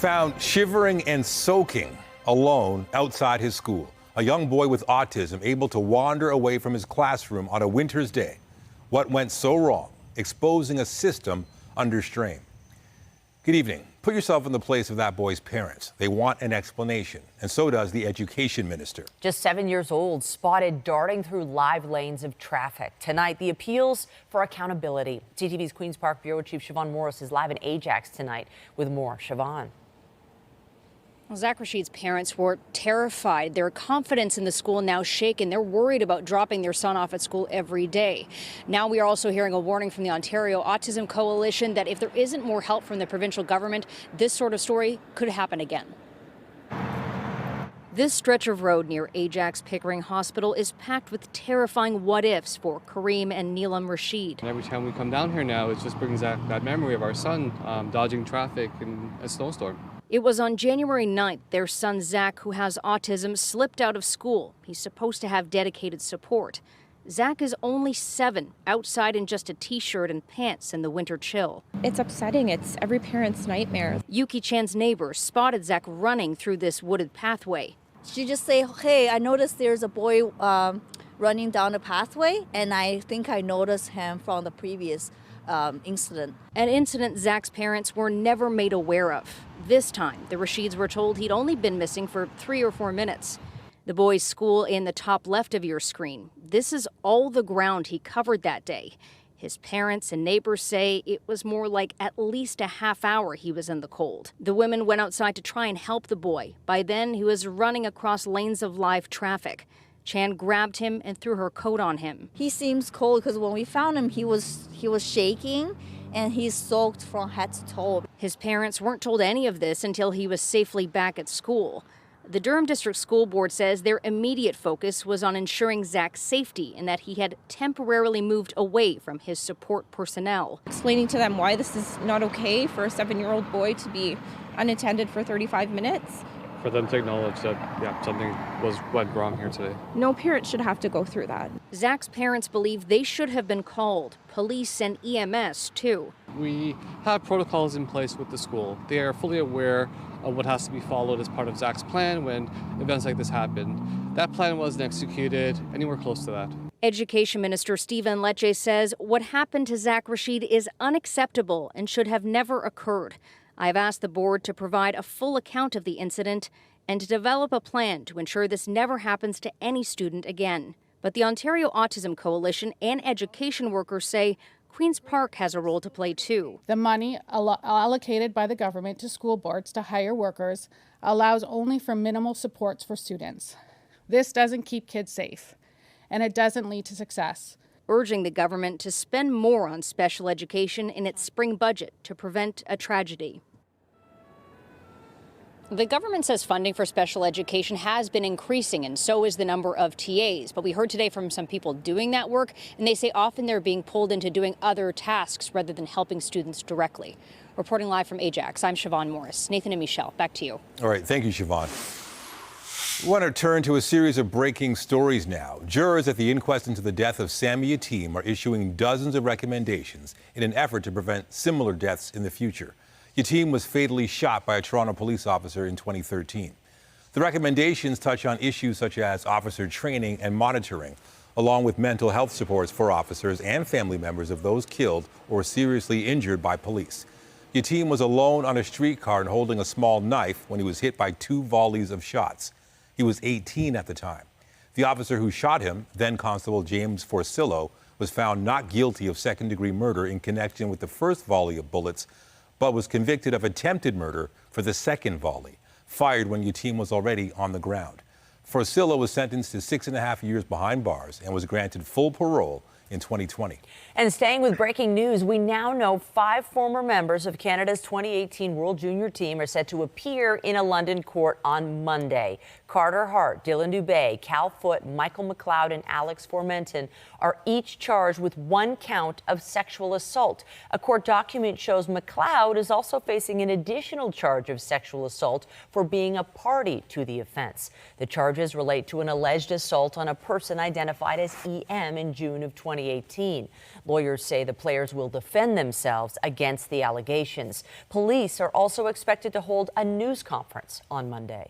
Found shivering and soaking alone outside his school. A young boy with autism able to wander away from his classroom on a winter's day. What went so wrong? Exposing a system under strain. Good evening. Put yourself in the place of that boy's parents. They want an explanation, and so does the education minister. Just 7 years old, spotted darting through live lanes of traffic. Tonight, the appeals for accountability. CTV's Queen's Park Bureau Chief Siobhan Morris is live in Ajax tonight with more. Siobhan. Well, Zach Rashid's parents were terrified. Their confidence in the school now shaken. They're worried about dropping their son off at school every day. Now we are also hearing a warning from the Ontario Autism Coalition that if there isn't more help from the provincial government, this sort of story could happen again. This stretch of road near Ajax Pickering Hospital is packed with terrifying what-ifs for Kareem and Neelam Rashid. And every time we come down here now, it just brings that memory of our son dodging traffic in a snowstorm. It was on January 9th, their son Zach, who has autism, slipped out of school. He's supposed to have dedicated support. Zach is only 7, outside in just a t-shirt and pants in the winter chill. It's upsetting. It's every parent's nightmare. Yuki Chan's neighbors spotted Zach running through this wooded pathway. She just say, hey, I noticed there's a boy running down the pathway, and I think I noticed him from the previous incident. An incident Zach's parents were never made aware of. This time, the Rashids were told he'd only been missing for 3 or 4 minutes. The boy's school in the top left of your screen. This is all the ground he covered that day. His parents and neighbors say it was more like at least a half hour he was in the cold. The women went outside to try and help the boy. By then, he was running across lanes of live traffic. Chan grabbed him and threw her coat on him. He seems cold because when we found him, he was shaking and he's soaked from head to toe. His parents weren't told any of this until he was safely back at school. The Durham District School Board says their immediate focus was on ensuring Zach's safety and that he had temporarily moved away from his support personnel. Explaining to them why this is not okay for a 7-year-old boy to be unattended for 35 minutes. For them to acknowledge that, something went wrong here today. No parent should have to go through that. Zach's parents believe they should have been called, police and EMS too. We have protocols in place with the school. They are fully aware of what has to be followed as part of Zach's plan when events like this happen. That plan wasn't executed anywhere close to that. Education Minister Stephen Lecce says what happened to Zach Rashid is unacceptable and should have never occurred. I've asked the board to provide a full account of the incident and to develop a plan to ensure this never happens to any student again. But the Ontario Autism Coalition and education workers say Queen's Park has a role to play too. The money allocated by the government to school boards to hire workers allows only for minimal supports for students. This doesn't keep kids safe, and it doesn't lead to success. Urging the government to spend more on special education in its spring budget to prevent a tragedy. The government says funding for special education has been increasing, and so is the number of TAs. But we heard today from some people doing that work, and they say often they're being pulled into doing other tasks rather than helping students directly. Reporting live from Ajax, I'm Siobhan Morris. Nathan and Michelle, back to you. All right, thank you, Siobhan. We want to turn to a series of breaking stories now. Jurors at the inquest into the death of Sammy Yatim are issuing dozens of recommendations in an effort to prevent similar deaths in the future. Yatim was fatally shot by a Toronto police officer in 2013. The recommendations touch on issues such as officer training and monitoring, along with mental health supports for officers and family members of those killed or seriously injured by police. Yatim was alone on a streetcar and holding a small knife when he was hit by 2 volleys of shots. He was 18 at the time. The officer who shot him, then Constable James Forcillo, was found not guilty of second-degree murder in connection with the first volley of bullets, but was convicted of attempted murder for the second volley, fired when Yatim was already on the ground. Forcillo was sentenced to 6.5 years behind bars and was granted full parole in 2020. And staying with breaking news, we now know 5 former members of Canada's 2018 World Junior team are set to appear in a London court on Monday. Carter Hart, Dylan Dubé, Cal Foote, Michael McLeod, and Alex Formenton are each charged with 1 count of sexual assault. A court document shows McLeod is also facing an additional charge of sexual assault for being a party to the offense. The charges relate to an alleged assault on a person identified as EM in June of 2018. 2018. Lawyers say the players will defend themselves against the allegations. Police are also expected to hold a news conference on Monday.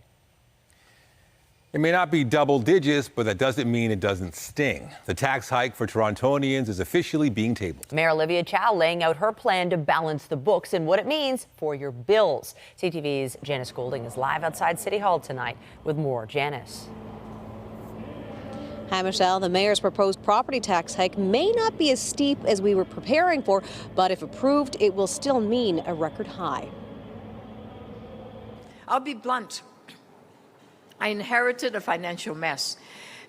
It may not be double digits, but that doesn't mean it doesn't sting. The tax hike for Torontonians is officially being tabled. Mayor Olivia Chow laying out her plan to balance the books and what it means for your bills. CTV's Janice Golding is live outside City Hall tonight with more. Janice. Hi, Michelle. The mayor's proposed property tax hike may not be as steep as we were preparing for, but if approved, it will still mean a record high. I'll be blunt. I inherited a financial mess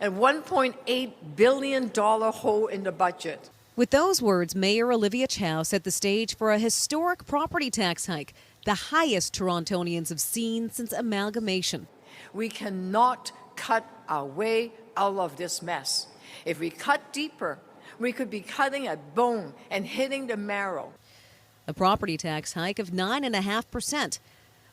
and $1.8 billion hole in the budget. With those words, Mayor Olivia Chow set the stage for a historic property tax hike, the highest Torontonians have seen since amalgamation. We cannot cut our way out of this mess. If we cut deeper, we could be cutting a bone and hitting the marrow. A property tax hike of 9.5%.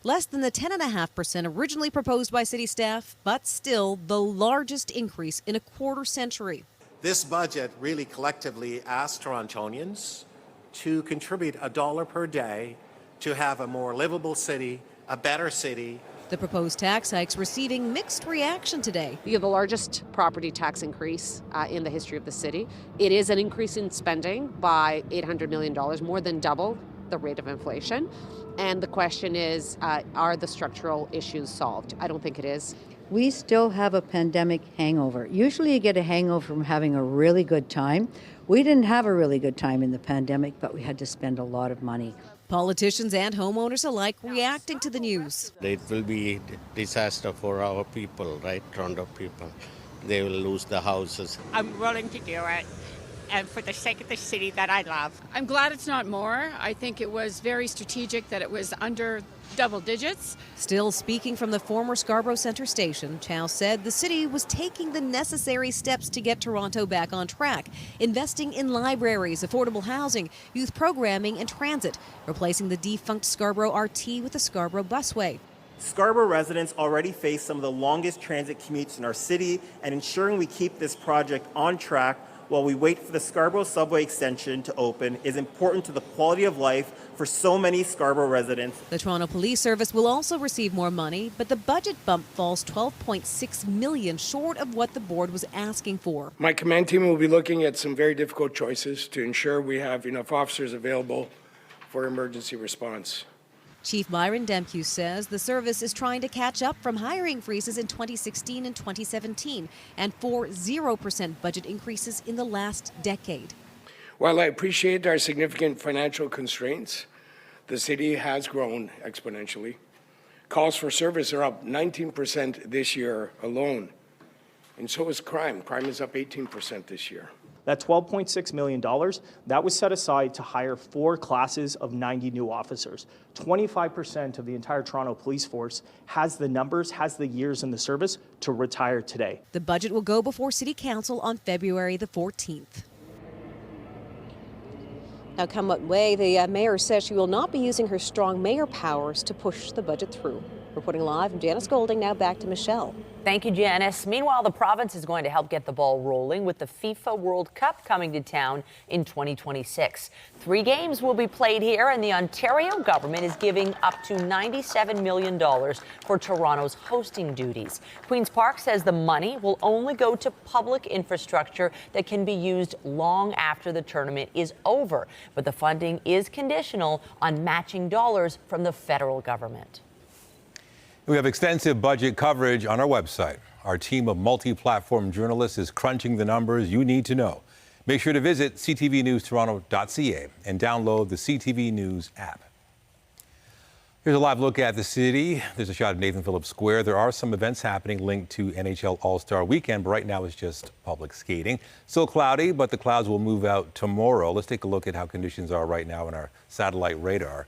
Less than the 10.5% originally proposed by city staff, but still the largest increase in a quarter century. This budget really collectively asks Torontonians to contribute $1 per day to have a more livable city, a better city. The proposed tax hikes receiving mixed reaction today. You have the largest property tax increase in the history of the city. It is an increase in spending by $800 million, more than double the rate of inflation. And the question is, are the structural issues solved? I don't think it is. We still have a pandemic hangover. Usually you get a hangover from having a really good time. We didn't have a really good time in the pandemic, but we had to spend a lot of money. Politicians and homeowners alike reacting to the news. It will be a disaster for our people, right, Toronto people. They will lose the houses. I'm willing to do it, and for the sake of the city that I love. I'm glad it's not more. I think it was very strategic that it was under double digits. Still speaking from the former Scarborough Centre station, Chow said the city was taking the necessary steps to get Toronto back on track, investing in libraries, affordable housing, youth programming and transit, replacing the defunct Scarborough RT with the Scarborough Busway. Scarborough residents already face some of the longest transit commutes in our city, and ensuring we keep this project on track while we wait for the Scarborough subway extension to open is important to the quality of life for so many Scarborough residents. The Toronto Police Service will also receive more money, but the budget bump falls $12.6 million short of what the board was asking for. My command team will be looking at some very difficult choices to ensure we have enough officers available for emergency response. Chief Myron Demkew says the service is trying to catch up from hiring freezes in 2016 and 2017 and for 0% budget increases in the last decade. While I appreciate our significant financial constraints, the city has grown exponentially. Calls for service are up 19% this year alone, and so is crime. Crime is up 18% this year. That $12.6 million, that was set aside to hire 4 classes of 90 new officers. 25% of the entire Toronto police force has the numbers, has the years in the service to retire today. The budget will go before City Council on February the 14th. Now, come what may, the mayor says she will not be using her strong mayor powers to push the budget through. Reporting live, I'm Janice Golding. Now back to Michelle. Thank you, Janice. Meanwhile, the province is going to help get the ball rolling with the FIFA World Cup coming to town in 2026. 3 games will be played here, and the Ontario government is giving up to $97 million for Toronto's hosting duties. Queen's Park says the money will only go to public infrastructure that can be used long after the tournament is over. But the funding is conditional on matching dollars from the federal government. We have extensive budget coverage on our website. Our team of multi-platform journalists is crunching the numbers you need to know. Make sure to visit ctvnewstoronto.ca and download the CTV News app. Here's a live look at the city. There's a shot of Nathan Phillips Square. There are some events happening linked to NHL All-Star weekend, but right now it's just public skating. Still cloudy, but the clouds will move out tomorrow. Let's take a look at how conditions are right now in our satellite radar.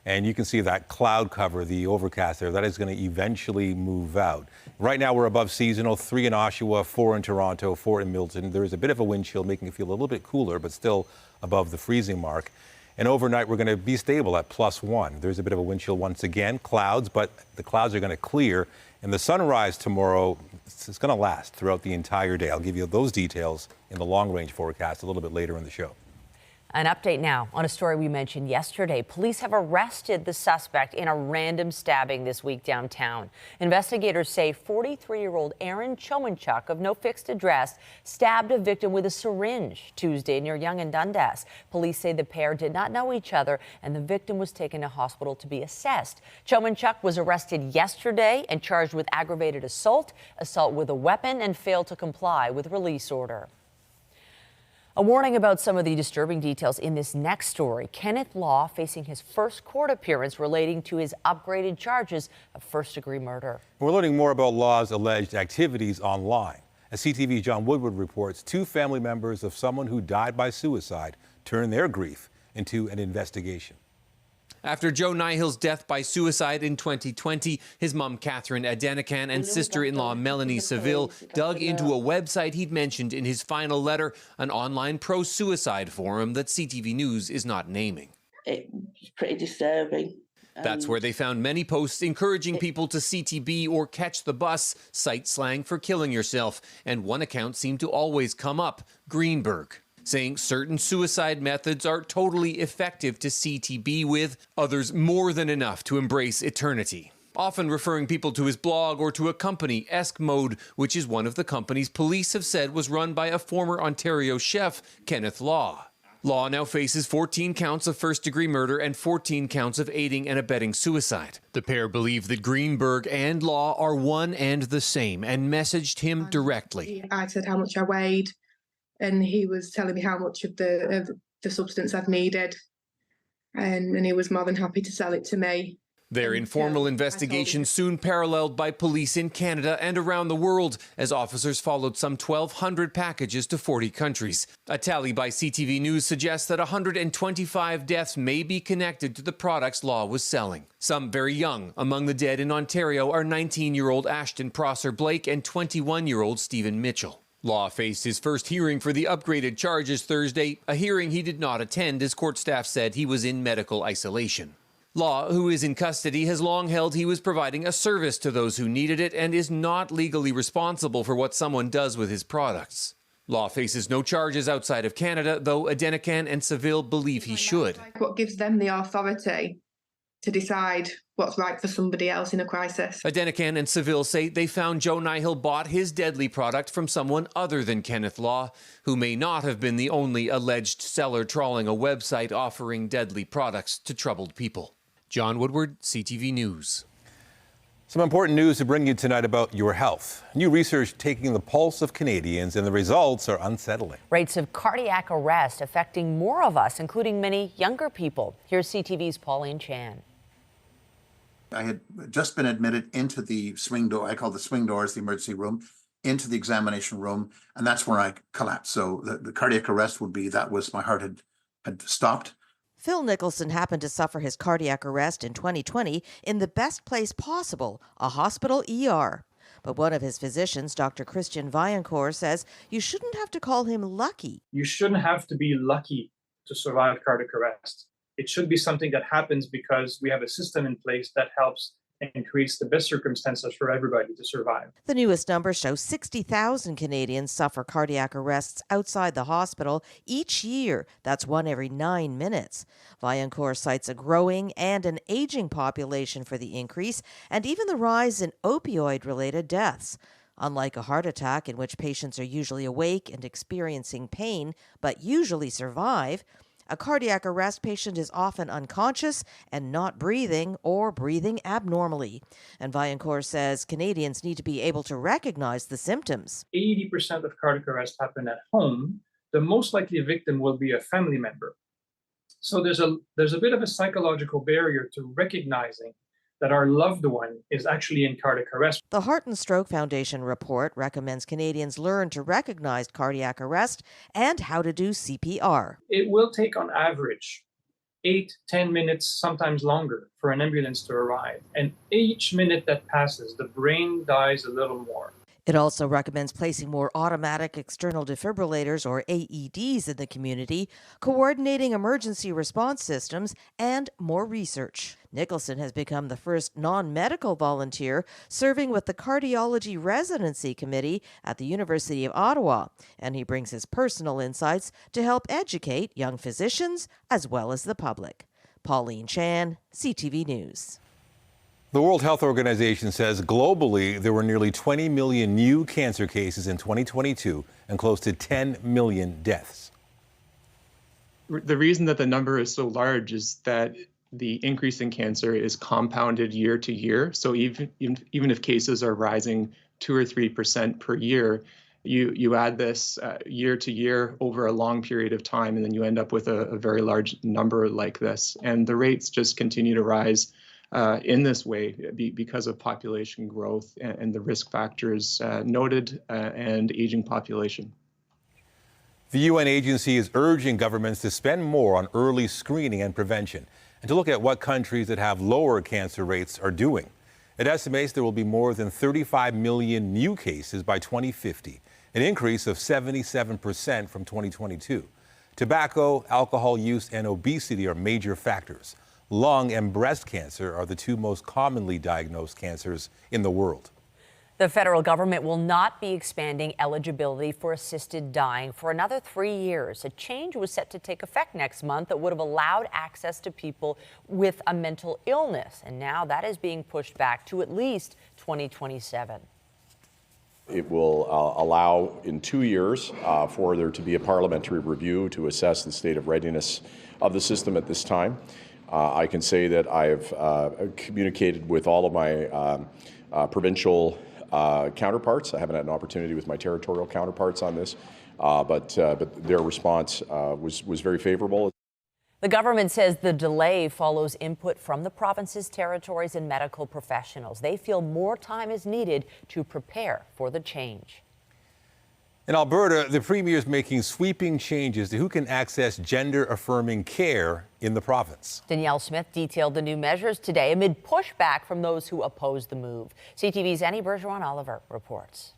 And you can see that cloud cover, the overcast there, that is going to eventually move out. Right now we're above seasonal, 3 in Oshawa, 4 in Toronto, 4 in Milton. There is a bit of a wind chill making it feel a little bit cooler, but still above the freezing mark. And overnight we're going to be stable at +1. There's a bit of a wind chill once again, clouds, but the clouds are going to clear And the sunrise tomorrow is going to last throughout the entire day. I'll give you those details in the long-range forecast a little bit later in the show. An update now on a story we mentioned yesterday. Police have arrested the suspect in a random stabbing this week downtown. Investigators say 43-year-old Aaron Chowanchuk of no fixed address stabbed a victim with a syringe Tuesday near Yonge and Dundas. Police say the pair did not know each other and the victim was taken to hospital to be assessed. Chowanchuk was arrested yesterday and charged with aggravated assault, assault with a weapon, and failed to comply with release order. A warning about some of the disturbing details in this next story. Kenneth Law facing his first court appearance relating to his upgraded charges of first-degree murder. We're learning more about Law's alleged activities online. As CTV's John Woodward reports, 2 family members of someone who died by suicide turned their grief into an investigation. After Joe Nihil's death by suicide in 2020, his mom, Catherine Adenican, and sister-in-law, Melanie Seville, dug into a website he'd mentioned in his final letter, an online pro-suicide forum that CTV News is not naming. It was pretty disturbing. That's where they found many posts encouraging people to CTB or catch the bus, site slang for killing yourself, and one account seemed to always come up, Greenberg, saying certain suicide methods are totally effective to CTB with, others more than enough to embrace eternity. Often referring people to his blog or to a company, Eskmode, which is one of the companies police have said was run by a former Ontario chef, Kenneth Law. Law now faces 14 counts of first-degree murder and 14 counts of aiding and abetting suicide. The pair believe that Greenberg and Law are one and the same and messaged him directly. I said how much I weighed, and he was telling me how much of the substance I've needed, and he was more than happy to sell it to me. Their informal investigation soon paralleled by police in Canada and around the world as officers followed some 1,200 packages to 40 countries. A tally by CTV News suggests that 125 deaths may be connected to the products Law was selling. Some very young. Among the dead in Ontario are 19-year-old Ashton Prosser Blake and 21-year-old Stephen Mitchell. Law faced his first hearing for the upgraded charges Thursday, a hearing he did not attend as court staff said he was in medical isolation. Law, who is in custody, has long held he was providing a service to those who needed it and is not legally responsible for what someone does with his products. Law faces no charges outside of Canada, though Adenican and Seville believe he should. What gives them the authority to decide what's right for somebody else in a crisis? Adenican and Seville say they found Joe Nihil bought his deadly product from someone other than Kenneth Law, who may not have been the only alleged seller trawling a website offering deadly products to troubled people. John Woodward, CTV News. Some important news to bring you tonight about your health. New research taking the pulse of Canadians, and the results are unsettling. Rates of cardiac arrest affecting more of us, including many younger people. Here's CTV's Pauline Chan. I had just been admitted into the swing door. I call the swing doors, the emergency room, into the examination room, and that's where I collapsed. So the cardiac arrest would be, that was, my heart had stopped. Phil Nicholson happened to suffer his cardiac arrest in 2020 in the best place possible, a hospital ER. But one of his physicians, Dr. Christian Vaillancourt, says you shouldn't have to call him lucky. You shouldn't have to be lucky to survive cardiac arrest. It should be something that happens because we have a system in place that helps increase the best circumstances for everybody to survive. The newest numbers show 60,000 Canadians suffer cardiac arrests outside the hospital each year. That's 1 every 9 minutes. Vaillancourt cites a growing and an aging population for the increase and even the rise in opioid-related deaths. Unlike a heart attack, in which patients are usually awake and experiencing pain, but usually survive, a cardiac arrest patient is often unconscious and not breathing or breathing abnormally. And Vaillancourt says Canadians need to be able to recognize the symptoms. 80% of cardiac arrest happen at home. The most likely victim will be a family member. So there's a bit of a psychological barrier to recognizing that our loved one is actually in cardiac arrest. The Heart and Stroke Foundation report recommends Canadians learn to recognize cardiac arrest and how to do CPR. It will take on average 8-10 minutes, sometimes longer, for an ambulance to arrive. And each minute that passes, the brain dies a little more. It also recommends placing more automatic external defibrillators, or AEDs, in the community, coordinating emergency response systems, and more research. Nicholson has become the first non-medical volunteer serving with the Cardiology Residency Committee at the University of Ottawa, and he brings his personal insights to help educate young physicians as well as the public. Pauline Chan, CTV News. The World Health Organization says globally there were nearly 20 million new cancer cases in 2022 and close to 10 million deaths. The reason that the number is so large is that the increase in cancer is compounded year to year. So even if cases are rising 2 or 3% per year, you add this year to year over a long period of time, and then you end up with a very large number like this. And the rates just continue to rise in this way because of population growth and the risk factors noted and aging population. The UN agency is urging governments to spend more on early screening and prevention and to look at what countries that have lower cancer rates are doing. It estimates there will be more than 35 million new cases by 2050, an increase of 77% from 2022. Tobacco, alcohol use, and obesity are major factors. Lung and breast cancer are the two most commonly diagnosed cancers in the world. The federal government will not be expanding eligibility for assisted dying for another 3 years. A change was set to take effect next month that would have allowed access to people with a mental illness. And now that is being pushed back to at least 2027. It will allow in 2 years for there to be a parliamentary review to assess the state of readiness of the system at this time. I can say that I've communicated with all of my provincial counterparts. I haven't had an opportunity with my territorial counterparts on this, but their response was very favorable. The government says the delay follows input from the provinces, territories, and medical professionals. They feel more time is needed to prepare for the change. In Alberta, the Premier is making sweeping changes to who can access gender-affirming care in the province. Danielle Smith detailed the new measures today amid pushback from those who oppose the move. CTV's Annie Bergeron-Oliver reports.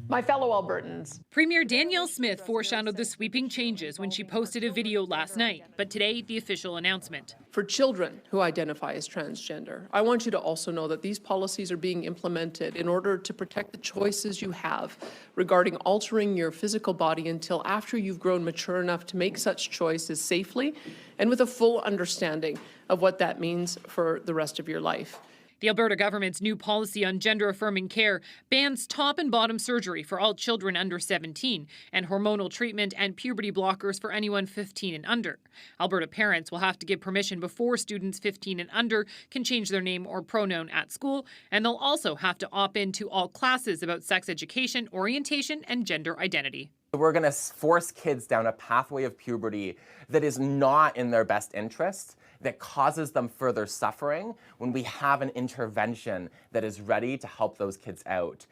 My fellow Albertans. Premier Danielle Smith foreshadowed the sweeping changes when she posted a video last night, but today the official announcement. For children who identify as transgender, I want you to also know that these policies are being implemented in order to protect the choices you have regarding altering your physical body until after you've grown mature enough to make such choices safely and with a full understanding of what that means for the rest of your life. The Alberta government's new policy on gender-affirming care bans top and bottom surgery for all children under 17 and hormonal treatment and puberty blockers for anyone 15 and under. Alberta parents will have to give permission before students 15 and under can change their name or pronoun at school, and they'll also have to opt in to all classes about sex education, orientation, and gender identity. We're going to force kids down a pathway of puberty that is not in their best interest, that causes them further suffering, when we have an intervention that is ready to help those kids out,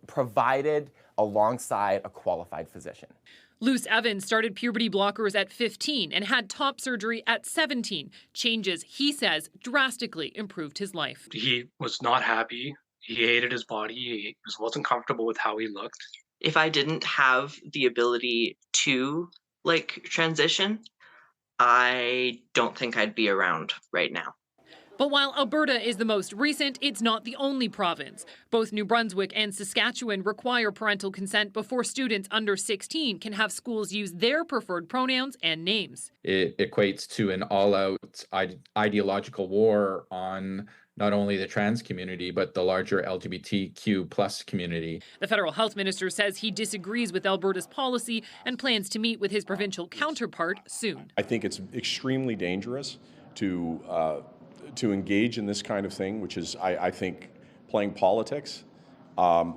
provided alongside a qualified physician. Luce Evans started puberty blockers at 15 and had top surgery at 17. Changes, he says, drastically improved his life. He was not happy. He hated his body. He wasn't comfortable with how he looked. If I didn't have the ability to transition, I don't think I'd be around right now. But while Alberta is the most recent, it's not the only province. Both New Brunswick and Saskatchewan require parental consent before students under 16 can have schools use their preferred pronouns and names. It equates to an all-out ideological war on not only the trans community, but the larger LGBTQ plus community. The federal health minister says he disagrees with Alberta's policy and plans to meet with his provincial counterpart soon. I think it's extremely dangerous to engage in this kind of thing, which is, I think, playing politics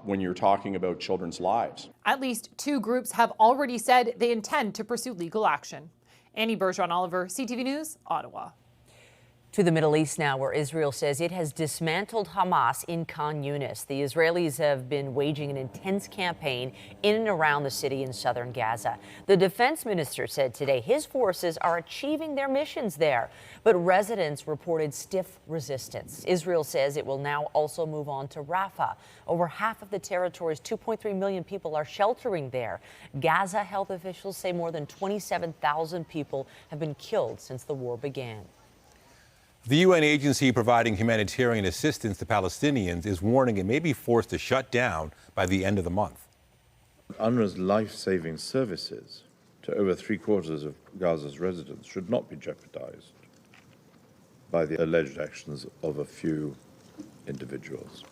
when you're talking about children's lives. At least 2 groups have already said they intend to pursue legal action. Annie Bergeron-Oliver, CTV News, Ottawa. To the Middle East now, where Israel says it has dismantled Hamas in Khan Yunis. The Israelis have been waging an intense campaign in and around the city in southern Gaza. The defense minister said today his forces are achieving their missions there, but residents reported stiff resistance. Israel says it will now also move on to Rafah. Over half of the territory's 2.3 million people are sheltering there. Gaza health officials say more than 27,000 people have been killed since the war began. The UN agency providing humanitarian assistance to Palestinians is warning it may be forced to shut down by the end of the month. UNRWA's life-saving services to over three-quarters of Gaza's residents should not be jeopardized by the alleged actions of a few individuals.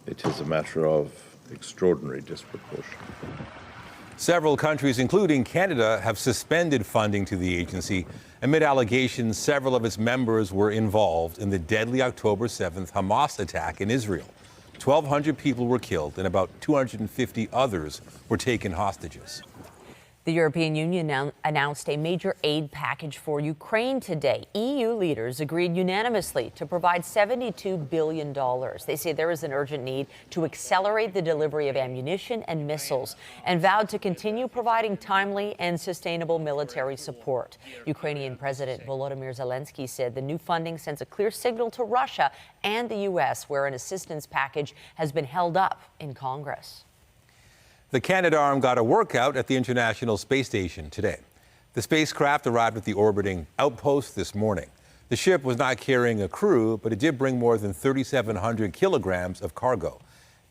It is a matter of extraordinary disproportion. Several countries, including Canada, have suspended funding to the agency amid allegations several of its members were involved in the deadly October 7th Hamas attack in Israel. 1,200 people were killed and about 250 others were taken hostages. The European Union announced a major aid package for Ukraine today. EU leaders agreed unanimously to provide $72 billion. They say there is an urgent need to accelerate the delivery of ammunition and missiles and vowed to continue providing timely and sustainable military support. Ukrainian President Volodymyr Zelensky said the new funding sends a clear signal to Russia and the U.S., where an assistance package has been held up in Congress. The Canadarm got a workout at the International Space Station today. The spacecraft arrived at the orbiting outpost this morning. The ship was not carrying a crew, but it did bring more than 3,700 kilograms of cargo.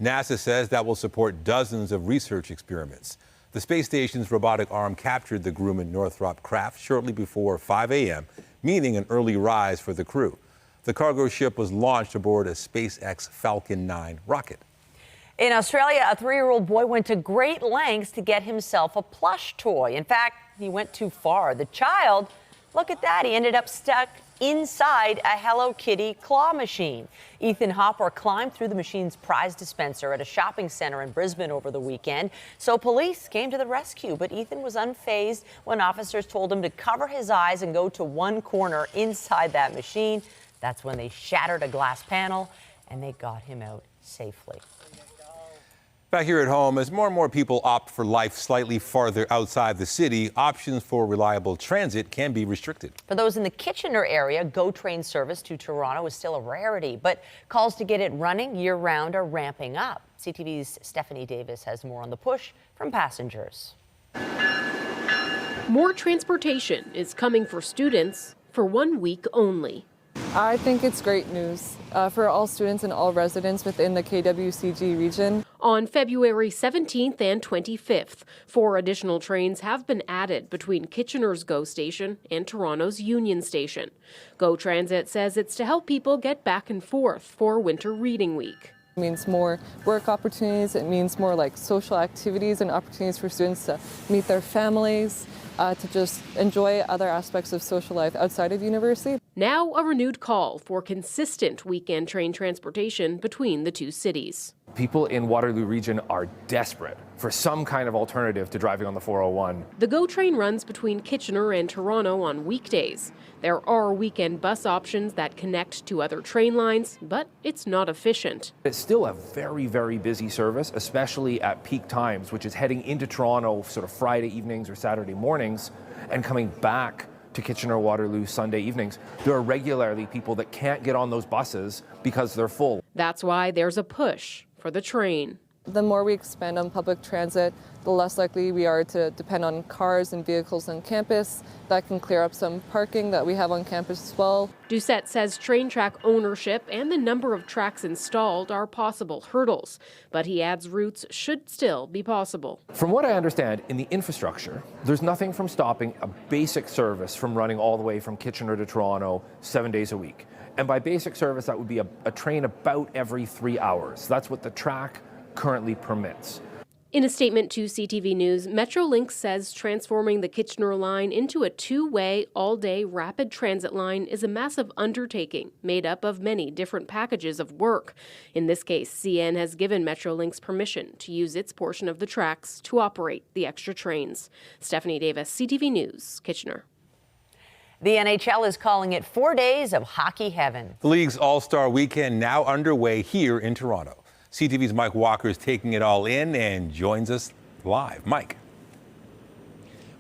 NASA says that will support dozens of research experiments. The space station's robotic arm captured the Grumman-Northrop craft shortly before 5 a.m., meaning an early rise for the crew. The cargo ship was launched aboard a SpaceX Falcon 9 rocket. In Australia, a 3-year-old boy went to great lengths to get himself a plush toy. In fact, he went too far. The child, look at that, he ended up stuck inside a Hello Kitty claw machine. Ethan Hopper climbed through the machine's prize dispenser at a shopping center in Brisbane over the weekend. So police came to the rescue, but Ethan was unfazed when officers told him to cover his eyes and go to one corner inside that machine. That's when they shattered a glass panel and they got him out safely. Back here at home, as more and more people opt for life slightly farther outside the city, options for reliable transit can be restricted. For those in the Kitchener area, GO train service to Toronto is still a rarity, but calls to get it running year-round are ramping up. CTV's Stephanie Davis has more on the push from passengers. More transportation is coming for students for 1 week only. I think it's great news for all students and all residents within the KWCG region. On February 17th and 25th, 4 additional trains have been added between Kitchener's GO station and Toronto's Union Station. GO Transit says it's to help people get back and forth for Winter Reading Week. It means more work opportunities. It means more like social activities and opportunities for students to meet their families, to just enjoy other aspects of social life outside of university. Now a renewed call for consistent weekend train transportation between the two cities. People in Waterloo region are desperate for some kind of alternative to driving on the 401. The GO train runs between Kitchener and Toronto on weekdays. There are weekend bus options that connect to other train lines, but it's not efficient. It's still a very, very busy service, especially at peak times, which is heading into Toronto sort of Friday evenings or Saturday mornings and coming back to Kitchener-Waterloo Sunday evenings. There are regularly people that can't get on those buses because they're full. That's why there's a push for the train. The more we expand on public transit, the less likely we are to depend on cars and vehicles on campus. That can clear up some parking that we have on campus as well. Doucette says train track ownership and the number of tracks installed are possible hurdles, but he adds routes should still be possible. From what I understand, in the infrastructure, there's nothing from stopping a basic service from running all the way from Kitchener to Toronto 7 days a week. And by basic service, that would be a train about every 3 hours. That's what the track currently permits. In a statement to CTV News, Metrolinx says transforming the Kitchener line into a 2-way, all-day rapid transit line is a massive undertaking made up of many different packages of work. In this case, CN has given Metrolinx permission to use its portion of the tracks to operate the extra trains. Stephanie Davis, CTV News, Kitchener. The NHL is calling it 4 days of hockey heaven. The league's All-Star weekend now underway here in Toronto. CTV's Mike Walker is taking it all in and joins us live. Mike.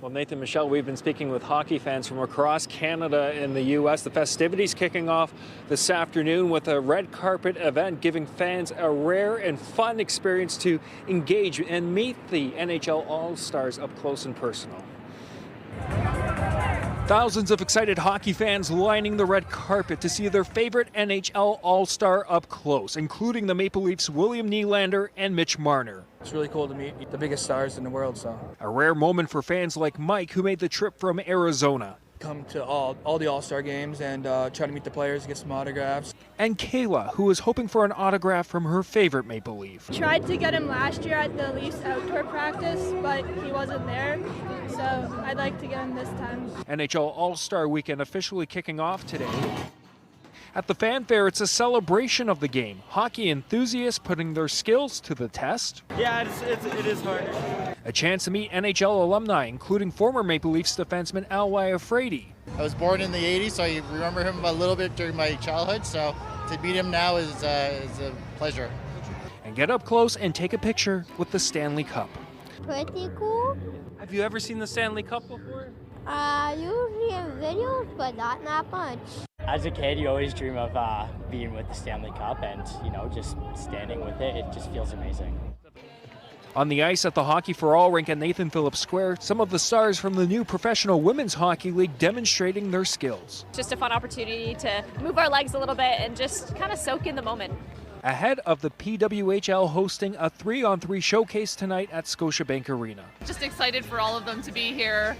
Well, Nathan, Michelle, we've been speaking with hockey fans from across Canada and the U.S. The festivities kicking off this afternoon with a red carpet event, giving fans a rare and fun experience to engage and meet the NHL All-Stars up close and personal. Thousands of excited hockey fans lining the red carpet to see their favorite NHL All-Star up close, including the Maple Leafs' William Nylander and Mitch Marner. It's really cool to meet the biggest stars in the world. So a rare moment for fans like Mike, who made the trip from Arizona. Come to all the All-Star games and try to meet the players, get some autographs. And Kayla, who was hoping for an autograph from her favorite Maple Leaf. Tried to get him last year at the Leafs outdoor practice, but he wasn't there, so I'd like to get him this time. NHL All-Star Weekend officially kicking off today. At the fanfare, it's a celebration of the game. Hockey enthusiasts putting their skills to the test. Yeah, it is hard. A chance to meet NHL alumni, including former Maple Leafs defenseman Al Iafrate. I was born in the 80s, so I remember him a little bit during my childhood, so to meet him now is a pleasure. And get up close and take a picture with the Stanley Cup. Pretty cool. Have you ever seen the Stanley Cup before? Usually in videos, but not that much. As a kid, you always dream of being with the Stanley Cup, and just standing with it, it just feels amazing. On the ice at the Hockey for All rink at Nathan Phillips Square, some of the stars from the new Professional Women's Hockey League demonstrating their skills. Just a fun opportunity to move our legs a little bit and just kind of soak in the moment. Ahead of the PWHL hosting a 3-on-3 showcase tonight at Scotiabank Arena. Just excited for all of them to be here.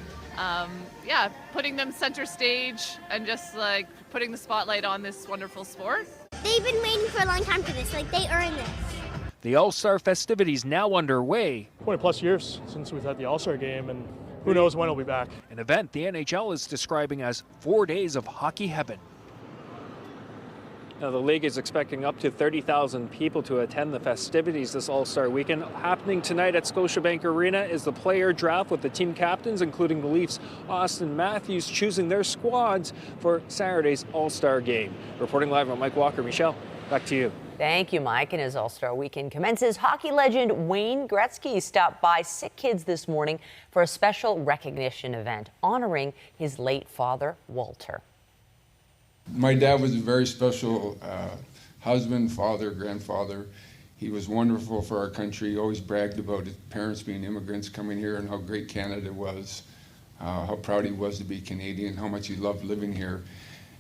Putting them center stage and just putting the spotlight on this wonderful sport. They've been waiting for a long time for this, they earned this. The All-Star festivities now underway. 20+ years since we've had the All-Star game, and who knows when it'll be back. An event the NHL is describing as 4 days of hockey heaven. Now, the league is expecting up to 30,000 people to attend the festivities this All-Star weekend. Happening tonight at Scotiabank Arena is the player draft with the team captains, including the Leafs' Austin Matthews, choosing their squads for Saturday's All-Star game. Reporting live on Mike Walker. Michelle, back to you. Thank you, Mike. And as All-Star Weekend commences, hockey legend Wayne Gretzky stopped by SickKids this morning for a special recognition event honoring his late father, Walter. My dad was a very special husband, father, grandfather. He was wonderful for our country. He always bragged about his parents being immigrants coming here and how great Canada was, how proud he was to be Canadian, how much he loved living here.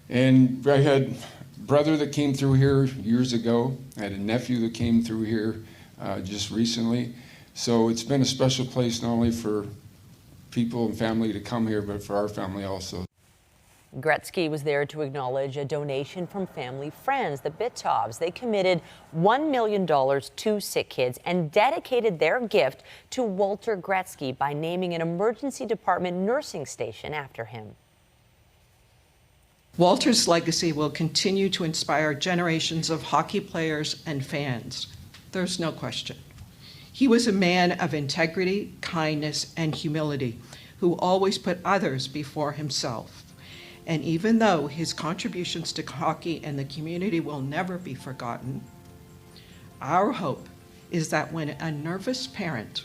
And I had a brother that came through here years ago. I had a nephew that came through here just recently. So it's been a special place not only for people and family to come here, but for our family also. Gretzky was there to acknowledge a donation from family friends, the Bitovs. They committed $1 million to SickKids and dedicated their gift to Walter Gretzky by naming an emergency department nursing station after him. Walter's legacy will continue to inspire generations of hockey players and fans. There's no question. He was a man of integrity, kindness, and humility who always put others before himself. And even though his contributions to hockey and the community will never be forgotten, our hope is that when a nervous parent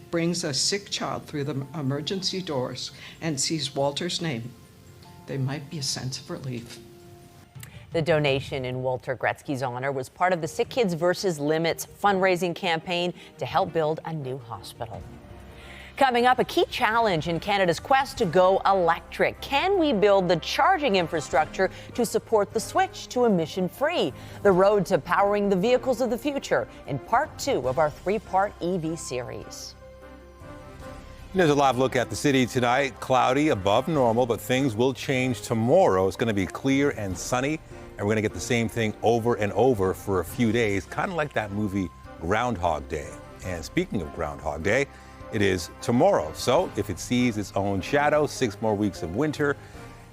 brings a sick child through the emergency doors and sees Walter's name, there might be a sense of relief. The donation in Walter Gretzky's honor was part of the SickKids vs. Limits fundraising campaign to help build a new hospital. Coming up, a key challenge in Canada's quest to go electric. Can we build the charging infrastructure to support the switch to emission-free? The road to powering the vehicles of the future in part 2 of our 3-part EV series. There's a live look at the city tonight. Cloudy, above normal, but things will change tomorrow. It's going to be clear and sunny, and we're going to get the same thing over and over for a few days, kind of like that movie Groundhog Day. And speaking of Groundhog Day, it is tomorrow. So if it sees its own shadow, 6 more weeks of winter.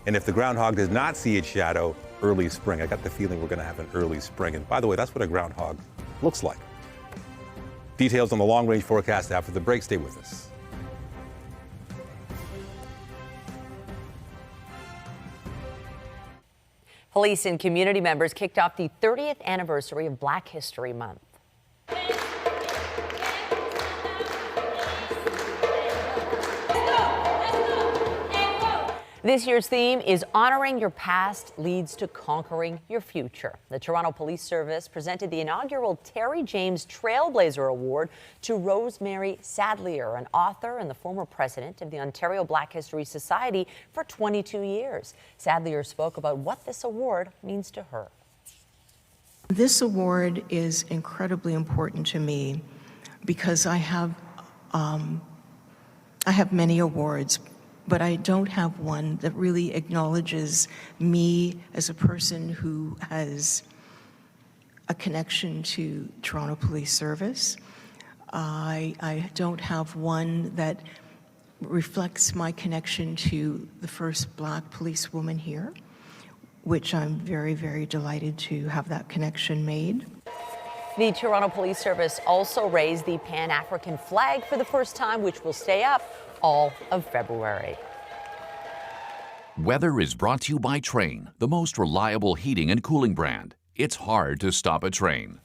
And if the groundhog does not see its shadow, early spring. I got the feeling we're going to have an early spring. And by the way, that's what a groundhog looks like. Details on the long-range forecast after the break. Stay with us. Police and community members kicked off the 30th anniversary of Black History Month. This year's theme is Honoring Your Past Leads to Conquering Your Future. The Toronto Police Service presented the inaugural Terry James Trailblazer Award to Rosemary Sadlier, an author and the former president of the Ontario Black History Society for 22 years. Sadlier spoke about what this award means to her. This award is incredibly important to me because I have many awards, but I don't have one that really acknowledges me as a person who has a connection to Toronto Police Service. I don't have one that reflects my connection to the first Black policewoman here, which I'm very, very delighted to have that connection made. The Toronto Police Service also raised the Pan-African flag for the first time, which will stay up all of February. Weather is brought to you by Train, the most reliable heating and cooling brand. It's hard to stop a train.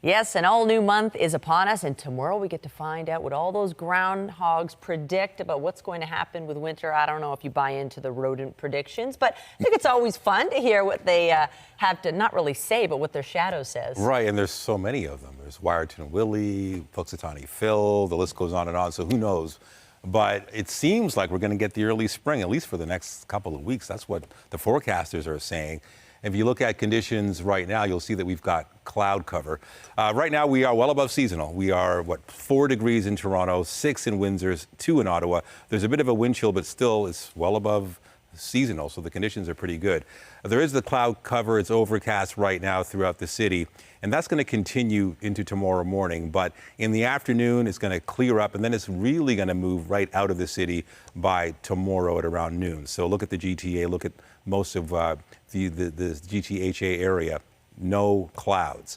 Yes, an all-new month is upon us, and tomorrow we get to find out what all those groundhogs predict about what's going to happen with winter. I don't know if you buy into the rodent predictions, but I think it's always fun to hear what they have to not really say, but what their shadow says. Right, and there's so many of them. There's Wiarton Willie, Puxatawny Phil, the list goes on and on, so who knows? But it seems like we're going to get the early spring, at least for the next couple of weeks. That's what the forecasters are saying. If you look at conditions right now, you'll see that we've got cloud cover. Right now, we are well above seasonal. We are, 4 degrees in Toronto, 6 in Windsor, 2 in Ottawa. There's a bit of a wind chill, but still it's well above seasonal, so the conditions are pretty good. There is the cloud cover. It's overcast right now throughout the city, and that's going to continue into tomorrow morning. But in the afternoon, it's going to clear up, and then it's really going to move right out of the city by tomorrow at around noon. So look at the GTA, look at most of the GTHA area, no clouds.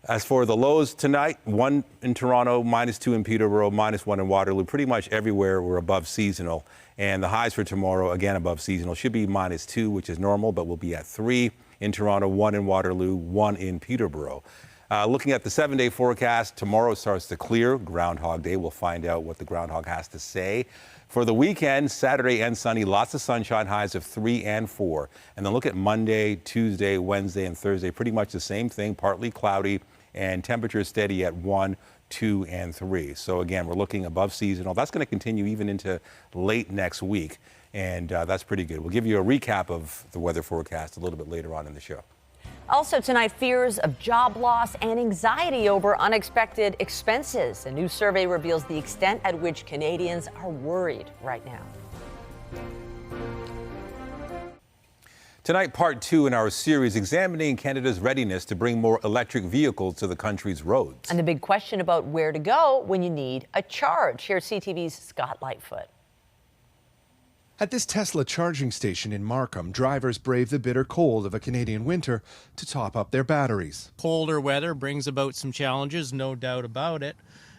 As for the lows tonight, 1 in Toronto, -2 in Peterborough, -1 in Waterloo. Pretty much everywhere we're above seasonal. And the highs for tomorrow, again above seasonal, should be -2, which is normal, but we'll be at 3 in Toronto, 1 in Waterloo, 1 in Peterborough. Looking at the 7-day forecast, tomorrow starts to clear. Groundhog Day, we'll find out what the groundhog has to say. For the weekend, Saturday and Sunday, lots of sunshine, highs of 3 and 4. And then look at Monday, Tuesday, Wednesday, and Thursday. Pretty much the same thing, partly cloudy, and temperatures steady at 1, 2, and 3. So again, we're looking above seasonal. That's going to continue even into late next week, and that's pretty good. We'll give you a recap of the weather forecast a little bit later on in the show. Also tonight, fears of job loss and anxiety over unexpected expenses. A new survey reveals the extent at which Canadians are worried right now. Tonight, part 2 in our series examining Canada's readiness to bring more electric vehicles to the country's roads. And the big question about where to go when you need a charge. Here's CTV's Scott Lightfoot. At this Tesla charging station in Markham, drivers brave the bitter cold of a Canadian winter to top up their batteries. Colder weather brings about some challenges, no doubt about it.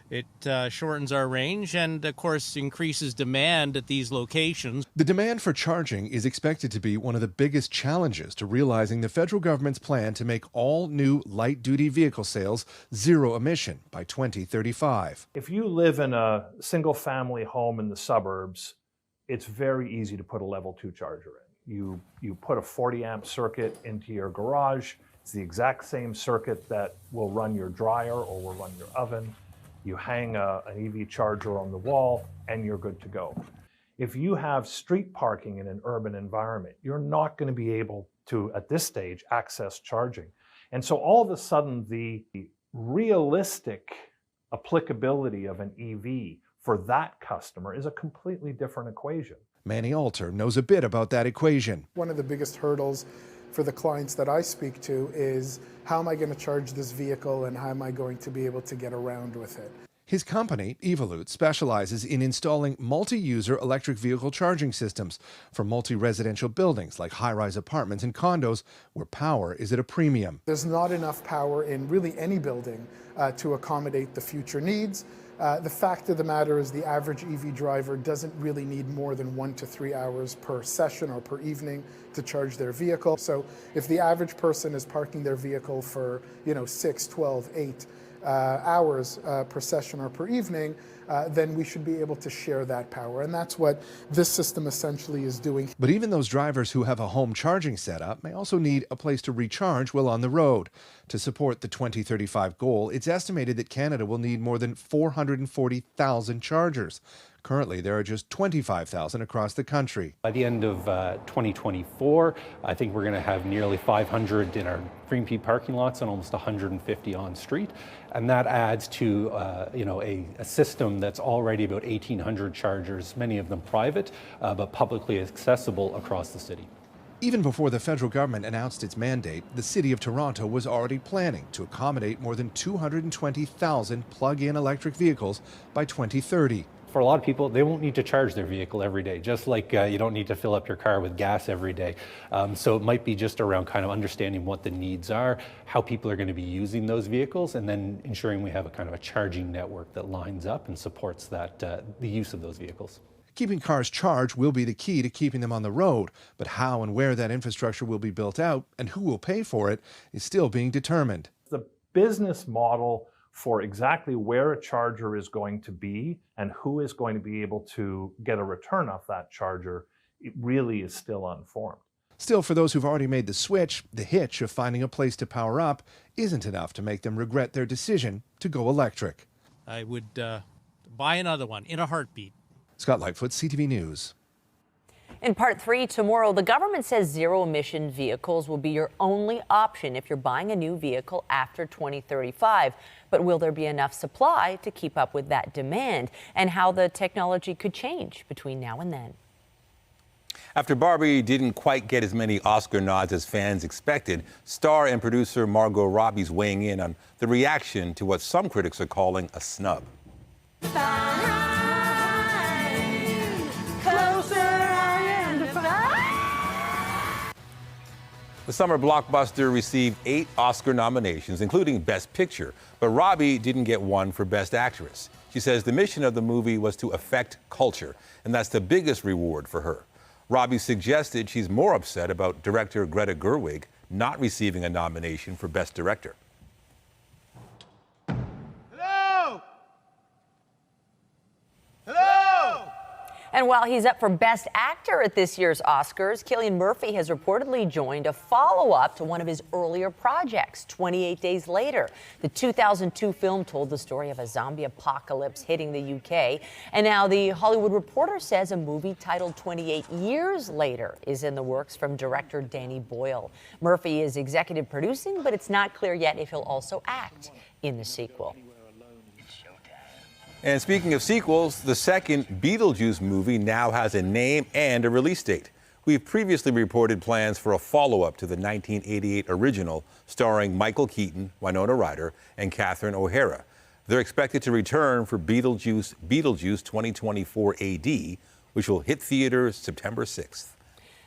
It shortens our range and, of course, increases demand at these locations. The demand for charging is expected to be one of the biggest challenges to realizing the federal government's plan to make all new light-duty vehicle sales zero emission by 2035. If you live in a single-family home in the suburbs, it's very easy to put a level 2 charger in. You put a 40-amp circuit into your garage. It's the exact same circuit that will run your dryer or will run your oven. You hang an EV charger on the wall, and you're good to go. If you have street parking in an urban environment, you're not going to be able to, at this stage, access charging. And so all of a sudden, the realistic applicability of an EV for that customer is a completely different equation. Manny Alter knows a bit about that equation. One of the biggest hurdles for the clients that I speak to is how am I going to charge this vehicle and how am I going to be able to get around with it? His company, Evolute, specializes in installing multi-user electric vehicle charging systems for multi-residential buildings like high-rise apartments and condos where power is at a premium. There's not enough power in really any building to accommodate the future needs. The fact of the matter is the average EV driver doesn't really need more than 1 to 3 hours per session or per evening to charge their vehicle. So if the average person is parking their vehicle for 6, 12, 8 hours per session or per evening, then we should be able to share that power. And that's what this system essentially is doing. But even those drivers who have a home charging setup may also need a place to recharge while on the road. To support the 2035 goal, it's estimated that Canada will need more than 440,000 chargers. Currently, there are just 25,000 across the country. By the end of 2024, I think we're going to have nearly 500 in our Green Pea parking lots and almost 150 on street. And that adds to a system that's already about 1,800 chargers, many of them private, but publicly accessible across the city. Even before the federal government announced its mandate, the City of Toronto was already planning to accommodate more than 220,000 plug-in electric vehicles by 2030. For a lot of people, they won't need to charge their vehicle every day, just like you don't need to fill up your car with gas every day. So it might be just around kind of understanding what the needs are, how people are going to be using those vehicles, and then ensuring we have a kind of a charging network that lines up and supports that the use of those vehicles. Keeping cars charged will be the key to keeping them on the road, but how and where that infrastructure will be built out and who will pay for it is still being determined. The business model for exactly where a charger is going to be and who is going to be able to get a return off that charger, it really is still unformed. Still, for those who've already made the switch, the hitch of finding a place to power up isn't enough to make them regret their decision to go electric. I would buy another one in a heartbeat. Scott Lightfoot, CTV News. In Part 3 tomorrow, the government says zero-emission vehicles will be your only option if you're buying a new vehicle after 2035. But will there be enough supply to keep up with that demand, and how the technology could change between now and then? After Barbie didn't quite get as many Oscar nods as fans expected, star and producer Margot Robbie's weighing in on the reaction to what some critics are calling a snub. The summer blockbuster received 8 Oscar nominations, including Best Picture, but Robbie didn't get one for Best Actress. She says the mission of the movie was to affect culture, and that's the biggest reward for her. Robbie suggested she's more upset about director Greta Gerwig not receiving a nomination for Best Director. Hello! Hello! And while he's up for Best Actor at this year's Oscars, Cillian Murphy has reportedly joined a follow-up to one of his earlier projects, 28 Days Later. The 2002 film told the story of a zombie apocalypse hitting the UK. And now The Hollywood Reporter says a movie titled 28 Years Later is in the works from director Danny Boyle. Murphy is executive producing, but it's not clear yet if he'll also act in the sequel. And speaking of sequels, the second Beetlejuice movie now has a name and a release date. We've previously reported plans for a follow-up to the 1988 original, starring Michael Keaton, Winona Ryder, and Catherine O'Hara. They're expected to return for Beetlejuice 2024 AD, which will hit theaters September 6th.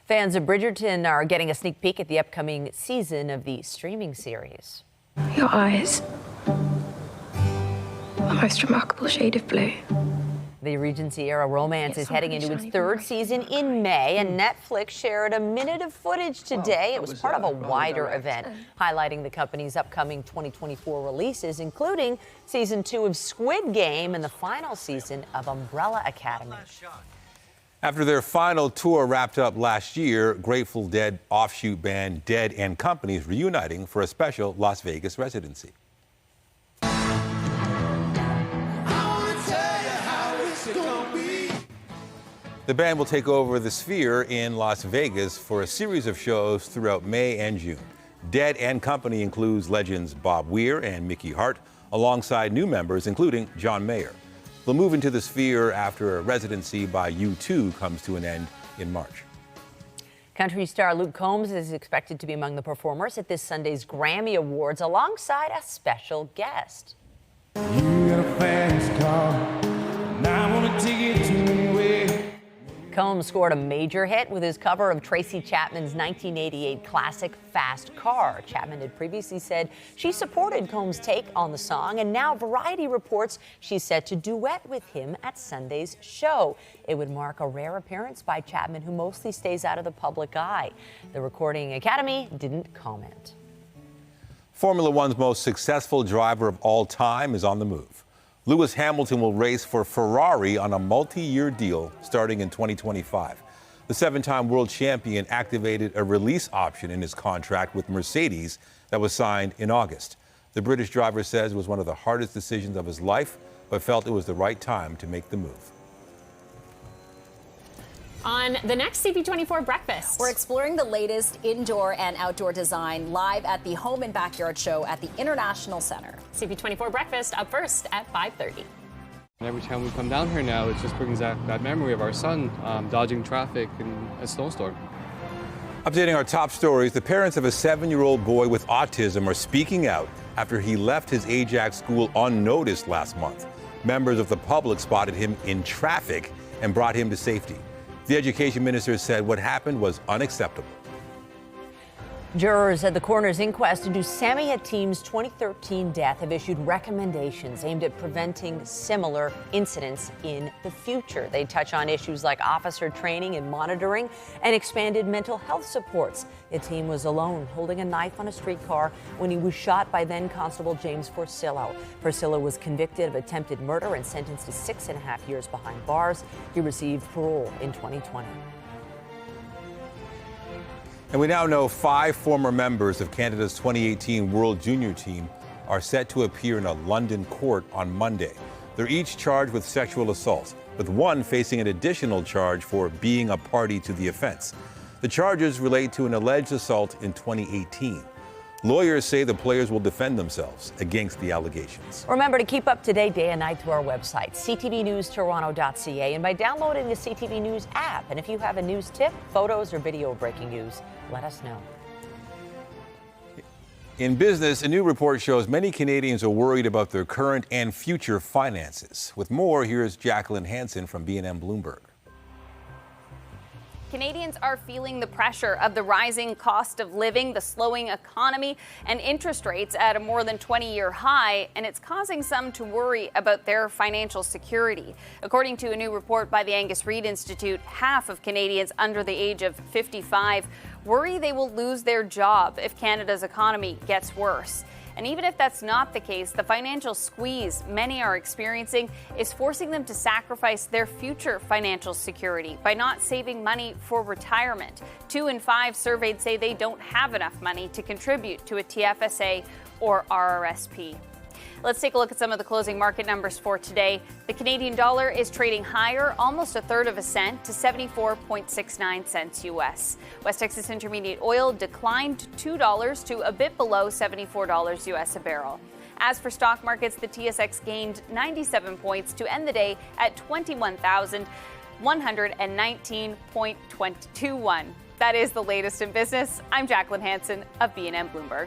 Fans of Bridgerton are getting a sneak peek at the upcoming season of the streaming series. Your eyes. A most remarkable shade of blue. The Regency-era romance is heading into its third season in May, and Netflix shared a minute of footage today. It was part of a wider event highlighting the company's upcoming 2024 releases, including Season 2 of Squid Game and the final season of Umbrella Academy. After their final tour wrapped up last year, Grateful Dead offshoot band Dead and Company is reuniting for a special Las Vegas residency. The band will take over the Sphere in Las Vegas for a series of shows throughout May and June. Dead and Company includes legends Bob Weir and Mickey Hart, alongside new members including John Mayer. They'll move into the Sphere after a residency by U2 comes to an end in March. Country star Luke Combs is expected to be among the performers at this Sunday's Grammy Awards alongside a special guest. You got a fast car, and I want to take it to anywhere. Combs scored a major hit with his cover of Tracy Chapman's 1988 classic Fast Car. Chapman had previously said she supported Combs' take on the song, and now Variety reports she's set to duet with him at Sunday's show. It would mark a rare appearance by Chapman, who mostly stays out of the public eye. The Recording Academy didn't comment. Formula One's most successful driver of all time is on the move. Lewis Hamilton will race for Ferrari on a multi-year deal starting in 2025. The seven-time world champion activated a release option in his contract with Mercedes that was signed in August. The British driver says it was one of the hardest decisions of his life, but felt it was the right time to make the move. On the next CP24 Breakfast, we're exploring the latest indoor and outdoor design live at the Home and Backyard Show at the International Center. CP24 Breakfast up first at 5:30. Every time we come down here now, it just brings back that memory of our son dodging traffic in a snowstorm. Updating our top stories, the parents of a 7-year-old boy with autism are speaking out after he left his Ajax school unnoticed last month. Members of the public spotted him in traffic and brought him to safety. The education minister said what happened was unacceptable. Jurors at the coroner's inquest into Sammy Hatim's 2013 death have issued recommendations aimed at preventing similar incidents in the future. They touch on issues like officer training and monitoring and expanded mental health supports. Hatim was alone, holding a knife on a streetcar when he was shot by then Constable James Forcillo. Forcillo was convicted of attempted murder and sentenced to 6.5 years behind bars. He received parole in 2020. And we now know 5 former members of Canada's 2018 World Junior team are set to appear in a London court on Monday. They're each charged with sexual assault, with one facing an additional charge for being a party to the offense. The charges relate to an alleged assault in 2018. Lawyers say the players will defend themselves against the allegations. Remember to keep up to date day and night through our website, ctvnewstoronto.ca, and by downloading the CTV News app. And if you have a news tip, photos, or video of breaking news, let us know. In business, a new report shows many Canadians are worried about their current and future finances. With more, here's Jacqueline Hansen from B&M Bloomberg. Canadians are feeling the pressure of the rising cost of living, the slowing economy, and interest rates at a more than 20-year high, and it's causing some to worry about their financial security. According to a new report by the Angus Reid Institute, half of Canadians under the age of 55 worry they will lose their job if Canada's economy gets worse. And even if that's not the case, the financial squeeze many are experiencing is forcing them to sacrifice their future financial security by not saving money for retirement. 2 in 5 surveyed say they don't have enough money to contribute to a TFSA or RRSP. Let's take a look at some of the closing market numbers for today. The Canadian dollar is trading higher, almost 1/3 cent to 74.69 cents U.S. West Texas Intermediate oil declined $2 to a bit below $74 U.S. a barrel. As for stock markets, the TSX gained 97 points to end the day at 21,119.21. That is the latest in business. I'm Jacqueline Hansen of B&M Bloomberg.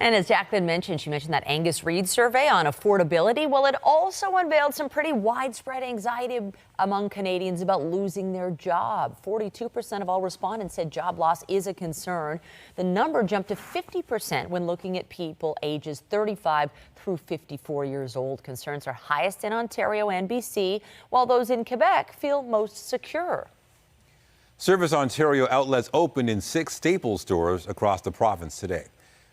And as Jacqueline mentioned, she mentioned that Angus Reid survey on affordability. Well, it also unveiled some pretty widespread anxiety among Canadians about losing their job. 42% of all respondents said job loss is a concern. The number jumped to 50% when looking at people ages 35 through 54 years old. Concerns are highest in Ontario and BC, while those in Quebec feel most secure. ServiceOntario outlets opened in 6 Staples stores across the province today.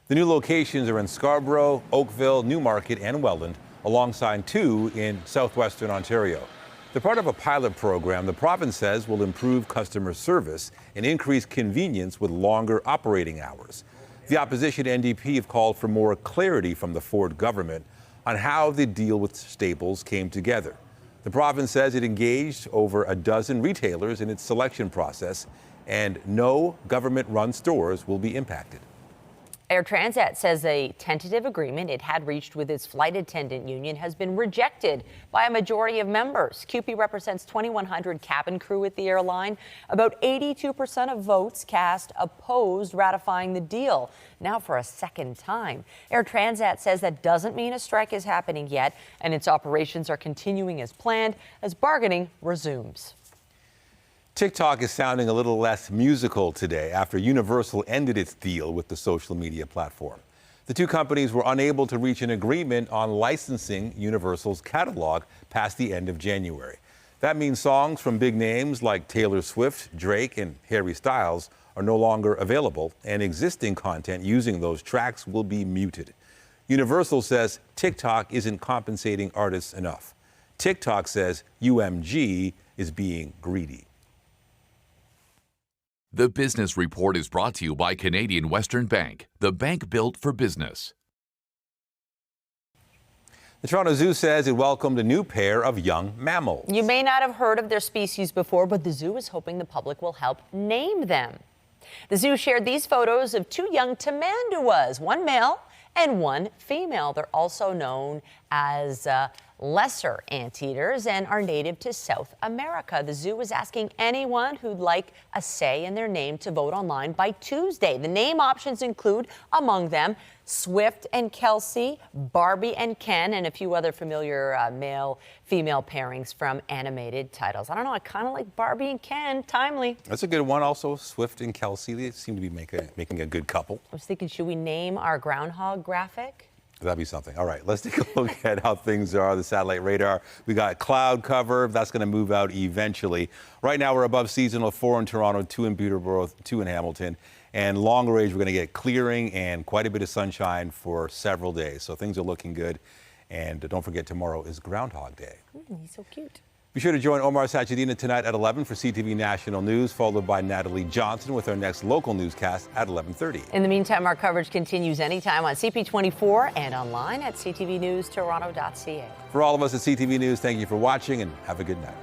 The new locations are in Scarborough, Oakville, Newmarket, and Welland, alongside 2 in southwestern Ontario. They're part of a pilot program the province says will improve customer service and increase convenience with longer operating hours. The opposition NDP have called for more clarity from the Ford government on how the deal with Staples came together. The province says it engaged over a dozen retailers in its selection process, and no government-run stores will be impacted. Air Transat says a tentative agreement it had reached with its flight attendant union has been rejected by a majority of members. CUPE represents 2,100 cabin crew at the airline. About 82% of votes cast opposed ratifying the deal, now for a second time. Air Transat says that doesn't mean a strike is happening yet, and its operations are continuing as planned as bargaining resumes. TikTok is sounding a little less musical today after Universal ended its deal with the social media platform. The two companies were unable to reach an agreement on licensing Universal's catalog past the end of January. That means songs from big names like Taylor Swift, Drake, and Harry Styles are no longer available, and existing content using those tracks will be muted. Universal says TikTok isn't compensating artists enough. TikTok says UMG is being greedy. The Business Report is brought to you by Canadian Western Bank, the bank built for business. The Toronto Zoo says it welcomed a new pair of young mammals. You may not have heard of their species before, but the zoo is hoping the public will help name them. The zoo shared these photos of two young tamanduas, one male and one female. They're also known as lesser anteaters and are native to South America. The zoo is asking anyone who'd like a say in their name to vote online by Tuesday. The name options include, among them, Swift and Kelsey, Barbie and Ken, and a few other familiar male-female pairings from animated titles. I don't know, I kind of like Barbie and Ken. Timely. That's a good one. Also, Swift and Kelsey, they seem to be making a good couple. I was thinking, should we name our groundhog graphic? That'd be something. All right, let's take a look at how things are. The satellite radar. We got cloud cover. That's going to move out eventually. Right now, we're above seasonal 4 in Toronto, 2 in Peterborough, 2 in Hamilton. And long range, we're going to get clearing and quite a bit of sunshine for several days. So things are looking good. And don't forget, tomorrow is Groundhog Day. He's so cute. Be sure to join Omar Sachedina tonight at 11 for CTV National News, followed by Natalie Johnson with our next local newscast at 11:30. In the meantime, our coverage continues anytime on CP24 and online at ctvnewstoronto.ca. For all of us at CTV News, thank you for watching and have a good night.